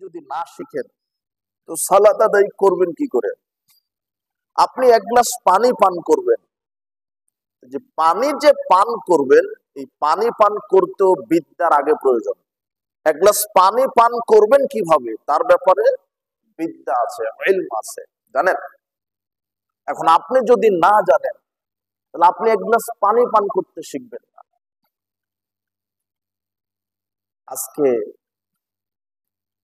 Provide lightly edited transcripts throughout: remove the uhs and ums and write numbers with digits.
যদি না শিখেন তো সালাত আদায় করবেন কি করে? আপনি এক গ্লাস পানি পান করবেন, যে পানি যে পান করবেন এই পানি পান করতেও বিদ্যার আগে প্রয়োজন। এক গ্লাস পানি পান করবেন কিভাবে তার ব্যাপারে বিদ্যা আছে, ইলম আছে, জানেন? এখন আপনি যদি না জানেন তাহলে আপনি এক গ্লাস পানি পান করতে শিখবেন না। আজকে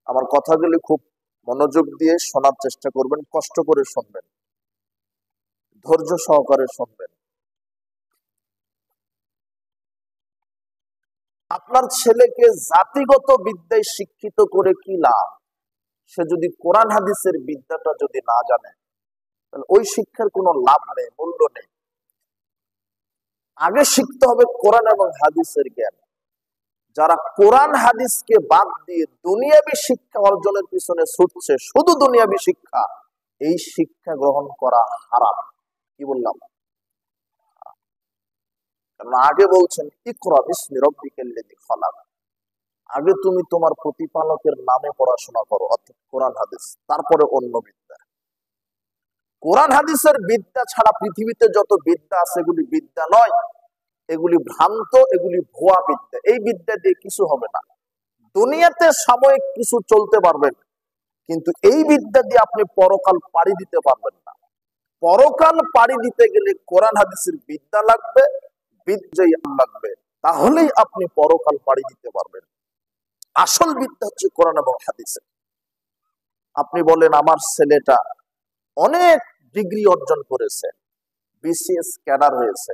আমার কথাগুলি খুব মনোযোগ দিয়ে শোনার চেষ্টা করবেন, কষ্ট করে শুনবেন, ধৈর্য সহকারে শুনবেন। আপনার ছেলেকে জাতিগত বিদ্যায় শিক্ষিত করে কি লাভ? সে যদি কোরআন হাদিসের বিদ্যাটা যদি না জানে তাহলে ওই শিক্ষার কোনো লাভ নেই, মূল্য নেই। আগে শিখতে হবে কোরআন এবং হাদিসের জ্ঞান। যারা কোরআন হাদিসকে বাদ দিয়ে দুনিয়াবী শিক্ষা অর্জনের পিছনে ছুটছে, শুধু দুনিয়াবী শিক্ষা, এই শিক্ষা গ্রহণ করা হারাম। কি বললাম? কারণ আগে বলছেন ইকরা বিসমি রাব্বিকাল্লাযী খালাক, আগে তুমি তোমার প্রতিপালকের নামে পড়াশোনা করো, অর্থাৎ কোরআন হাদিস, তারপরে অন্য বিদ্যা। কোরআন হাদিসের বিদ্যা ছাড়া পৃথিবীতে যত বিদ্যা আছে এগুলি বিদ্যা নয়, এগুলি ভ্রান্ত, এগুলি ভুয়া বিদ্যা। এই বিদ্যা দিয়ে কিছু হবে না। দুনিয়াতে সাময়িক কিছু চলতে পারবেন, কিন্তু এই বিদ্যা দিয়ে আপনি পরকাল পাড়ি দিতে পারবেন না। পরকাল পাড়ি দিতে গেলে কোরআন হাদিসের বিদ্যা লাগবে, বিদ্যাই লাগবে, তাহলেই আপনি পরকাল পাড়ি দিতে পারবেন। আসল বিদ্যা হচ্ছে কোরআন এবং হাদিসের। আপনি বলেন আমার ছেলেটা অনেক ডিগ্রি অর্জন করেছে, বিসিএস ক্যাডার হয়েছে,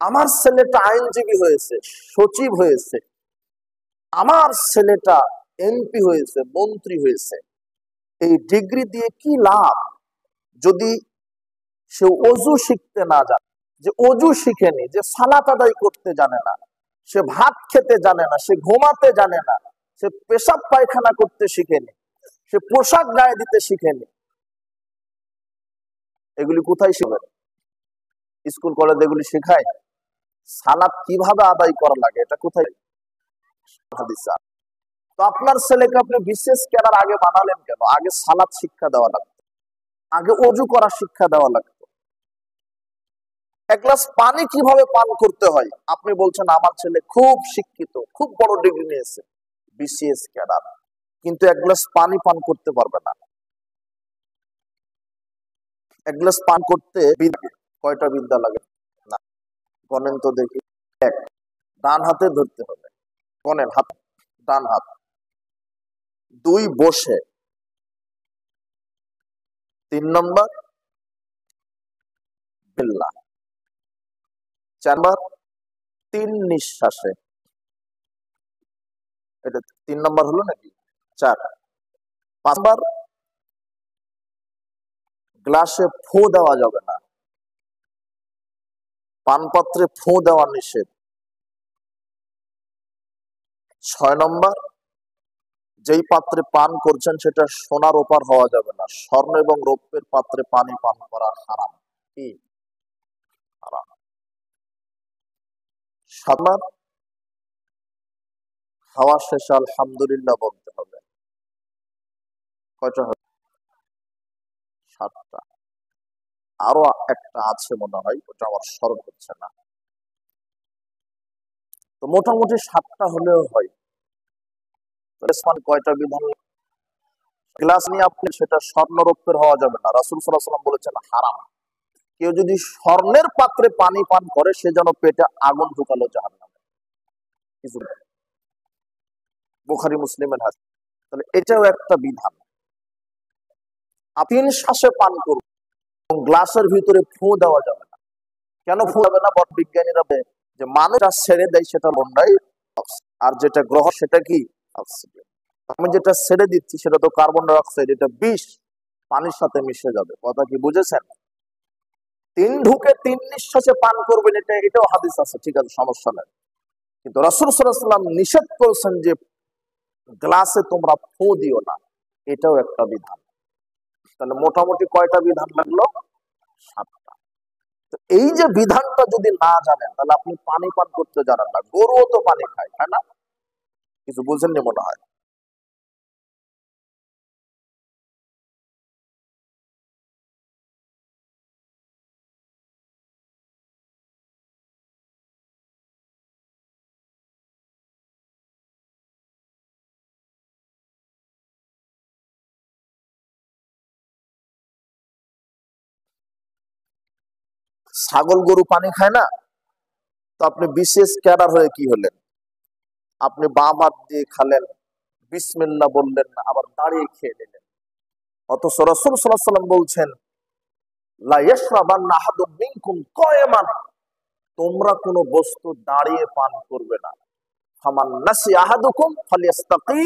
আমার ছেলেটা আইনজীবী হয়েছে, সচিব হয়েছে, আমার ছেলেটা এমপি হয়েছে, মন্ত্রী হয়েছে। এই ডিগ্রি দিয়ে কি লাভ যদি সে অজু শিখতে না জানে, যে অজু শিখেনি, যে সালাত আদায় করতে জানে না, সে ভাত খেতে জানে না, সে ঘুমাতে জানে না, সে পেশাব পায়খানা করতে শিখেনি, সে পোশাক গায়ে দিতে শিখেনি। এগুলি কোথায় শিখবেন? স্কুল কলেজে এগুলি শেখায়? সালাত কিভাবে আদায় করা লাগে এটা কোথায়? তো আপনার ছেলেকে আপনি বিশেষ ক্যাডার আগে বানালেন কেন? আগে সালাত শিক্ষা দেওয়া লাগতো, আগে অজু করা শিক্ষা দেওয়া লাগতো। এক গ্লাস পানি কিভাবে পান করতে হয়? আপনি বলছেন আমার ছেলে খুব শিক্ষিত, খুব বড় ডিগ্রি নিয়েছে, বিসিএস ক্যাডার, কিন্তু এক গ্লাস পানি পান করতে পারবে না। এক গ্লাস পান করতে কয়টা বিদ্যা লাগে? না, গণেন তো দেখি। এক, ডান হাতে ধরতে হবে, গণেন হাত, ডান হাত। দুই, বসে। তিন নম্বর বিল্লাহ। চার নম্বর তিন নিঃশ্বাসে। এটা তিন নম্বর হলো নাকি? চার। পাঁচ নম্বর গ্লাসে ফু দেওয়া যাবে না, পানপাত্রে ফু দেওয়া নিষেধ। ছয় নম্বর, যেই পাত্রে পান করছেন সেটা সোনার ওপার হওয়া যাবে না, স্বর্ণ এবং রৌপ্যের পাত্রে পানি পান করা হারাম। কি হারাম? সাত নম্বর, খাওয়া শেষে আলহামদুলিল্লাহ বলতে হবে। কয়টা হবে? সাতটা। আরো একটা আছে মনে হয়, ওটা আমার স্মরণ হচ্ছে না। তো মোটামুটি সাতটা হলেও হয়। কয়টা বিধান? গ্লাস নিয়ে আপনি সেটা স্বর্ণ রৌপ্যের হওয়া যাবে না, রাসূল সাল্লাল্লাহু আলাইহি ওয়াসাল্লাম বলেছেন হারাম। কেউ যদি স্বর্ণের পাত্রে পানি পান করে সে যেন পেটে আগুন ঢুকালো জাহান্নামে। বুখারী মুসলিমের হাদিস। তাহলে এটাও একটা বিধান। তিন শ্বাসে পান করুন এবং গ্লাসের ভিতরে ফু দেওয়া যাবে না। কেন ফু যাবে না? বড় বিজ্ঞানীরা যে মানুষ ছেড়ে দেয় সেটা বন্ধাই, আর যেটা গ্রহণ সেটা কি অক্সিজেন। আমি যেটা ছেড়ে দিচ্ছি সেটা তো কার্বন ডাই অক্সাইড, এটা বিষ, পানির সাথে মিশে যাবে। কথা কি বুঝেছেন? তিন ঢুকে তিন নিঃশ্বাসে পান করবেন, এটাও হাদিস আছে, ঠিক আছে, সমস্যা নেই। কিন্তু রাসূল সাল্লাল্লাহু আলাইহি ওয়াসাল্লাম নিষেধ করেছেন যে গ্লাসে তোমরা ফু দিও না, এটাও একটা বিধান। তাহলে মোটামুটি কয়টা বিধান লাগলো? সাতটা। তো এই যে বিধানটা যদি না জানেন তাহলে আপনি পানি পান করতে জানেন না। গরুও তো পানি খায়, তাই না? কিছু বুঝেননি মনে হয়। ছাগল গরু পানি খায় না, তো আপনি বিশেষ ক্যাডার হয়ে কি হলেন? আপনি বাম হাত দিয়ে খালেন, বিসমিল্লাহ বললেন না, আবার দাঁড়িয়ে খেয়ে নিলেন। অথচ রাসূল সাল্লাল্লাহু আলাইহি ওয়াসাল্লাম বলছেন, লা ইয়াশরাবান্না আহাদুম মিনকুম কায়মান, তোমরা কোনো বস্তু দাঁড়িয়ে পান করবে না। ফামান নাসি আহাদুকুম ফালিয়াস্তাকি,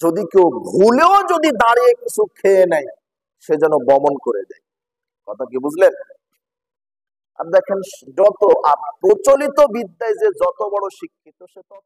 যদি কেউ ভুলেও যদি দাঁড়িয়ে কিছু খেয়ে নেয়, সে যেন বমন করে দেয়। কথা কি বুঝলেন? আর দেখেন, যত প্রচলিত বিদ্যায় যে যত বড় শিক্ষিত, সে তত